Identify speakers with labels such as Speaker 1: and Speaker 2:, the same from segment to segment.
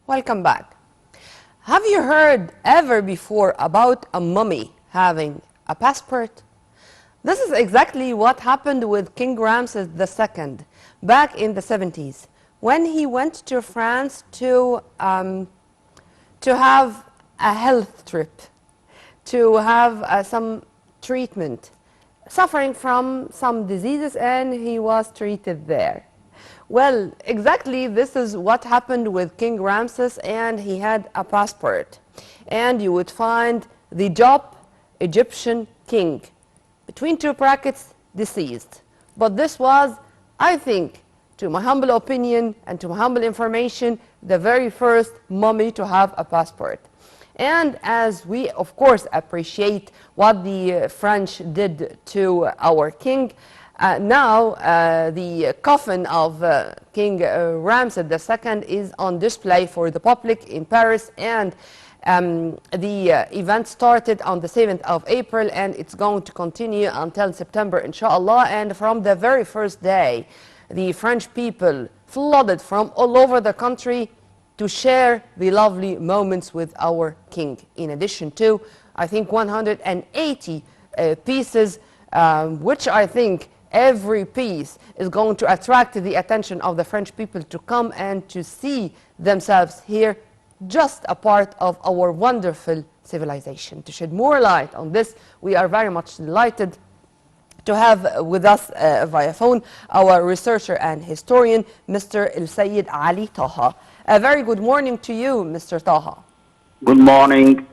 Speaker 1: Welcome back. Have you heard ever before about a mummy having a passport? This is exactly what happened with King Ramses II back in the 70s when he went to France to have a health trip, to have some treatment, suffering from some diseases, and he was treated there. Well, exactly this is what happened with King Ramses, and he had a passport. And you would find the Job Egyptian king, between two brackets, deceased. But this was, I think, to my humble opinion and to my humble information, the very first mummy to have a passport. And as we, of course, appreciate what the French did to our king, now the coffin of King Ramses II is on display for the public in Paris, and the event started on the 7th of April, and it's going to continue until September, inshallah. And from the very first day, the French people flooded from all over the country to share the lovely moments with our king. In addition to, I think, 180 pieces, which I think every piece is going to attract the attention of the French people to come and to see themselves here, just a part of our wonderful civilization. To shed more light on this, we are very much delighted to have with us via phone our researcher and historian, Mr. El-Sayed Ali Taha. A very good morning to you, Mr. Taha.
Speaker 2: Good morning.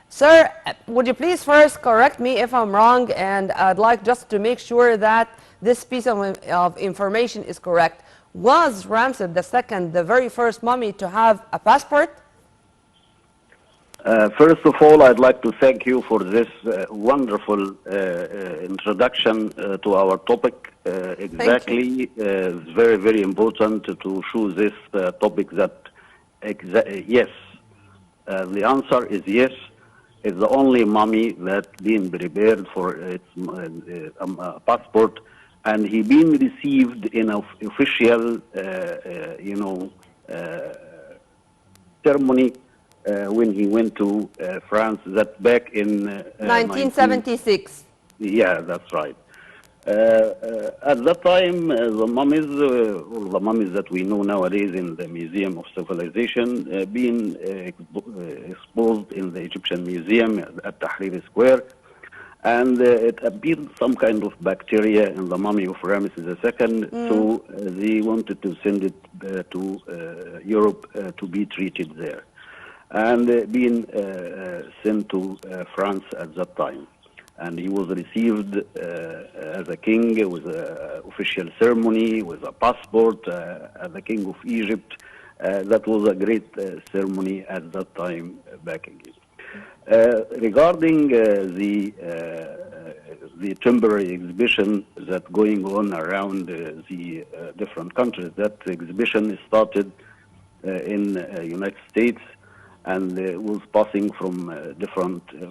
Speaker 1: Sir, would you please first correct me if I'm wrong, and I'd like just to make sure that this piece of information is correct. Was Ramses II the very first mummy to have a passport?
Speaker 2: First of all, I'd like to thank you for this wonderful introduction to our topic. Exactly, it's very, very important to choose this topic that, yes, the answer is yes. It's the only mummy that been prepared for its passport, and he been received in an official, ceremony when he went to France. That back in
Speaker 1: 1976.
Speaker 2: Yeah, that's right. At that time, the mummies that we know nowadays in the Museum of Civilization, being exposed in the Egyptian Museum at Tahrir Square, and it appeared some kind of bacteria in the mummy of Ramses II, so they wanted to send it to Europe to be treated there, and being sent to France at that time. And he was received as a king with an official ceremony, with a passport, as the king of Egypt. That was a great ceremony at that time back again. Regarding the temporary exhibition that going on around the different countries, that exhibition started in United States, and was passing from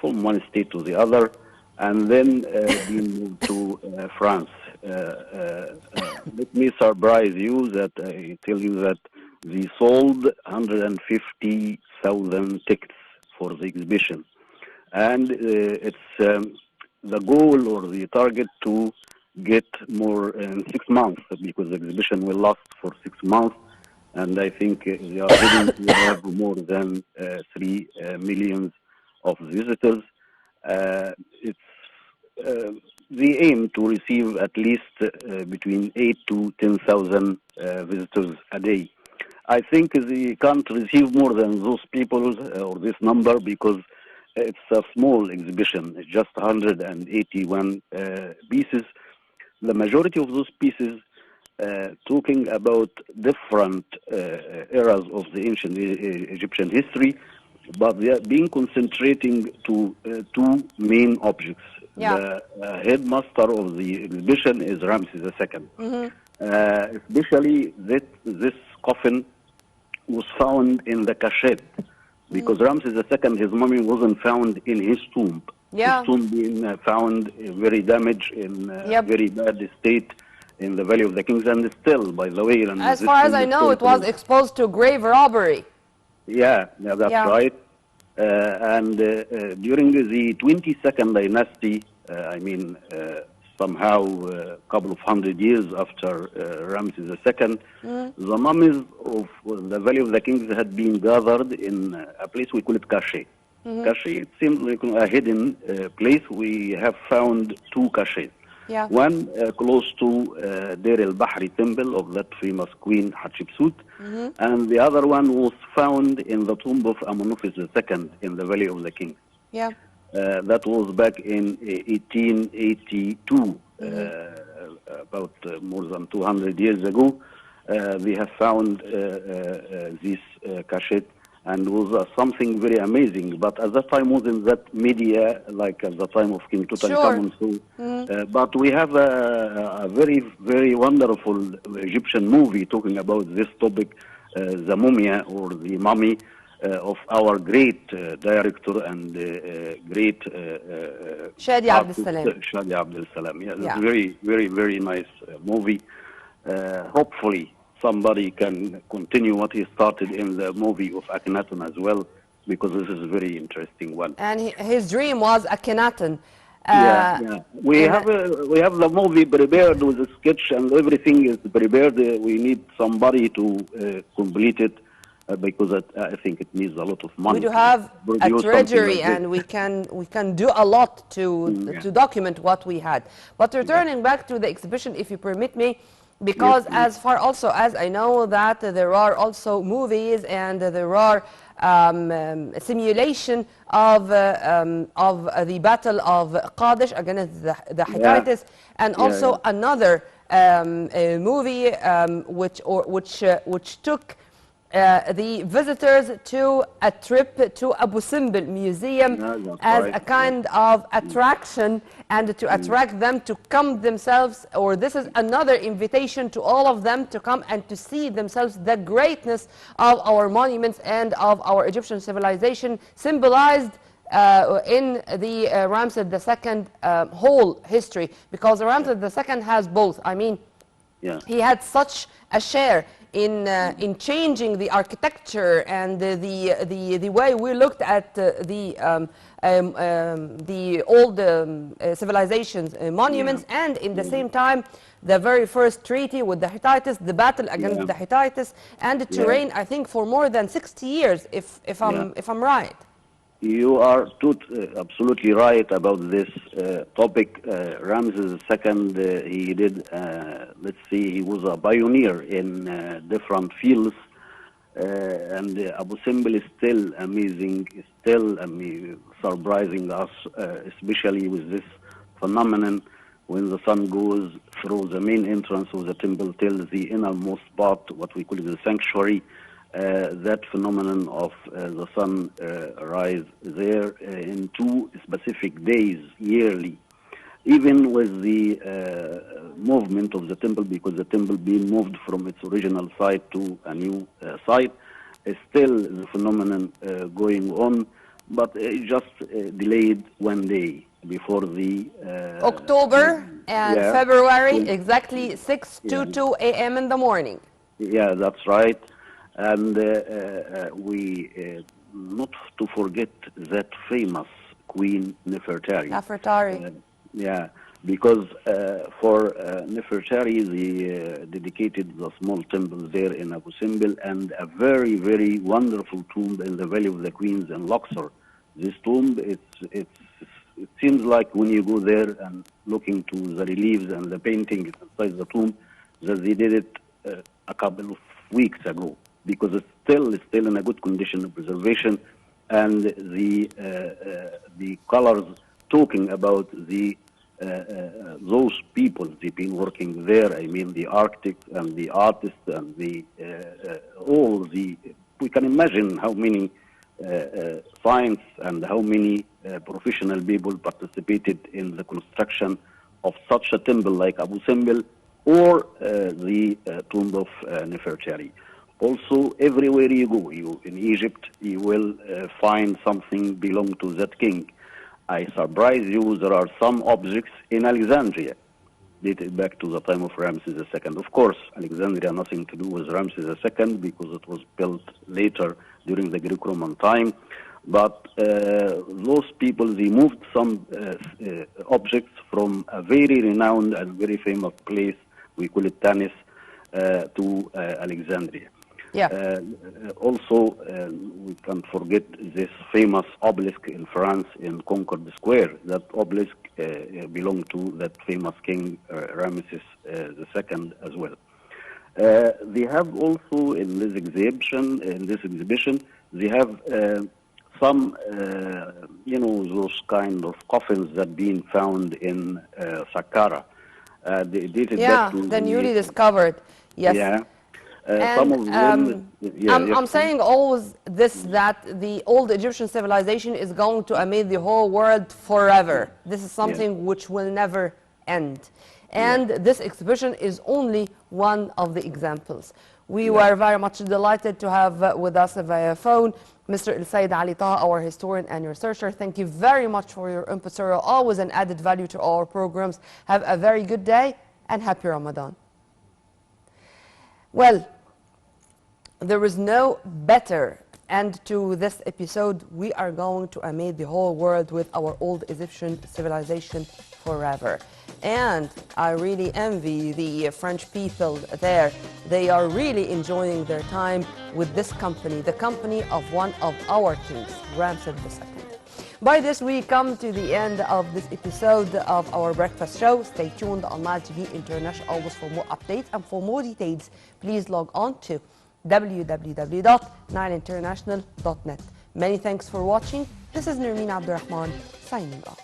Speaker 2: from one state to the other, and then being moved to France. Let me surprise you that I tell you that they sold 150,000 tickets for the exhibition, and it's the goal or the target to get more in 6 months, because the exhibition will last for 6 months, and I think they are heading to have more than 3 million of visitors. It's the aim to receive at least between 8 to 10,000 visitors a day. I think they can't receive more than those people or this number, because it's a small exhibition. It's just 181 pieces. The majority of those pieces talking about different eras of the ancient Egyptian history, but they are being concentrating to two main objects.
Speaker 1: Yeah.
Speaker 2: The headmaster of the exhibition is Ramses II. Especially this coffin was found in the cachet, because Ramses II, his mummy wasn't found in his tomb.
Speaker 1: Yeah.
Speaker 2: His tomb being found very damaged, in very bad state in the Valley of the Kings, and still, by the way.
Speaker 1: As far as I know, it was exposed to grave robbery.
Speaker 2: Yeah, that's
Speaker 1: Yeah.
Speaker 2: right. And during the 22nd dynasty, somehow a couple of 100 years after Ramses II, the mummies of the Valley of the Kings had been gathered in a place we call it Cache. Cache, it seems like a hidden place. We have found two caches.
Speaker 1: Yeah.
Speaker 2: One close to Deir el-Bahri temple of that famous queen Hatshepsut, and the other one was found in the tomb of Amenophes II in the Valley of the Kings.
Speaker 1: Yeah.
Speaker 2: That was back in 1882, about more than 200 years ago. They have found this cachet, and was something very amazing. But at that time wasn't that media like at the time of King
Speaker 1: Sure.
Speaker 2: Tutankhamun. So, but we have a very, very wonderful Egyptian movie talking about this topic, the Mumia or the Mummy of our great director and great
Speaker 1: Shadi
Speaker 2: artist,
Speaker 1: Abdel
Speaker 2: Shadi Abdel Salam. Yeah, it's
Speaker 1: Yeah.
Speaker 2: a very, very, very nice movie. Hopefully, somebody can continue what he started in the movie of Akhenaten as well, because this is a very interesting one.
Speaker 1: And his dream was Akhenaten.
Speaker 2: Yeah. We have the movie prepared with a sketch and everything is prepared. We need somebody to complete it because I think it needs a lot of money.
Speaker 1: We do have
Speaker 2: to
Speaker 1: a
Speaker 2: produce something
Speaker 1: treasury,
Speaker 2: like this.
Speaker 1: and we can do a lot to document what we had. But returning back to the exhibition, if you permit me, because
Speaker 2: Yes,
Speaker 1: as far also as I know that there are also movies and there are simulation of the battle of Qadesh against the Hittites, and also another movie which took the visitors to a trip to Abu Simbel Museum as a kind of attraction, and to attract them to come themselves, or this is another invitation to all of them to come and to see themselves the greatness of our monuments and of our Egyptian civilization symbolized in the Ramses II whole history, because Ramses II has both. I mean, he had such a share in changing the architecture and the way we looked at the old civilizations, monuments, and in the same time the very first treaty with the Hittites, the battle against the Hittites, and to reign, I think, for more than 60 years, if I'm right.
Speaker 2: You are absolutely right about this topic. Ramses II, he did, let's see, he was a pioneer in different fields. And Abu Simbel is still amazing, still surprising us, especially with this phenomenon when the sun goes through the main entrance of the temple till the innermost part, what we call the sanctuary. That phenomenon of the sun rise there in 2 specific days yearly, even with the movement of the temple, because the temple being moved from its original site to a new site, still the phenomenon going on, but it just delayed 1 day before the
Speaker 1: October and February, exactly 6:22 a.m. in the morning.
Speaker 2: Yeah, that's right. And we not to forget that famous Queen Nefertari.
Speaker 1: Nefertari.
Speaker 2: Because for Nefertari, they dedicated the small temple there in Abu Simbel and a very, very wonderful tomb in the Valley of the Queens in Luxor. This tomb, it seems like when you go there and looking to the reliefs and the paintings inside the tomb, that they did it a couple of weeks ago, because it's still in a good condition of preservation, and the colors talking about those people they've been working there. I mean, the architects and the artists and we can imagine how many science and how many professional people participated in the construction of such a temple like Abu Simbel or the tomb of Nefertari. Also, everywhere you go, in Egypt, you will find something belong to that king. I surprise you, there are some objects in Alexandria dated back to the time of Ramses II. Of course, Alexandria nothing to do with Ramses II because it was built later during the Greek-Roman time. But those people, they moved some objects from a very renowned and very famous place, we call it Tanis, to Alexandria.
Speaker 1: Yeah.
Speaker 2: Also, we can't forget this famous obelisk in France in Concord Square. That obelisk belonged to that famous king Ramesses II as well. They have also in this exhibition, they have some, those kind of coffins that been found in Saqqara. They dated back to
Speaker 1: the newly discovered. Yes.
Speaker 2: Yeah.
Speaker 1: And
Speaker 2: some of them,
Speaker 1: I'm saying always this, that the old Egyptian civilization is going to amaze the whole world forever. This is something which will never end. And this exhibition is only one of the examples. We were very much delighted to have with us via phone Mr. El-Sayed Ali Taha, our historian and researcher. Thank you very much for your input, sir. Always an added value to our programs. Have a very good day and happy Ramadan. Well, there is no better end to this episode. We are going to amaze the whole world with our old Egyptian civilization forever. And I really envy the French people there. They are really enjoying their time with this company, the company of one of our kings, Ramses II. By this, we come to the end of this episode of our breakfast show. Stay tuned on Nile TV International always for more updates. And for more details, please log on to www.nileinternational.net. Many thanks for watching. This is Nermeen Abdurrahman signing off.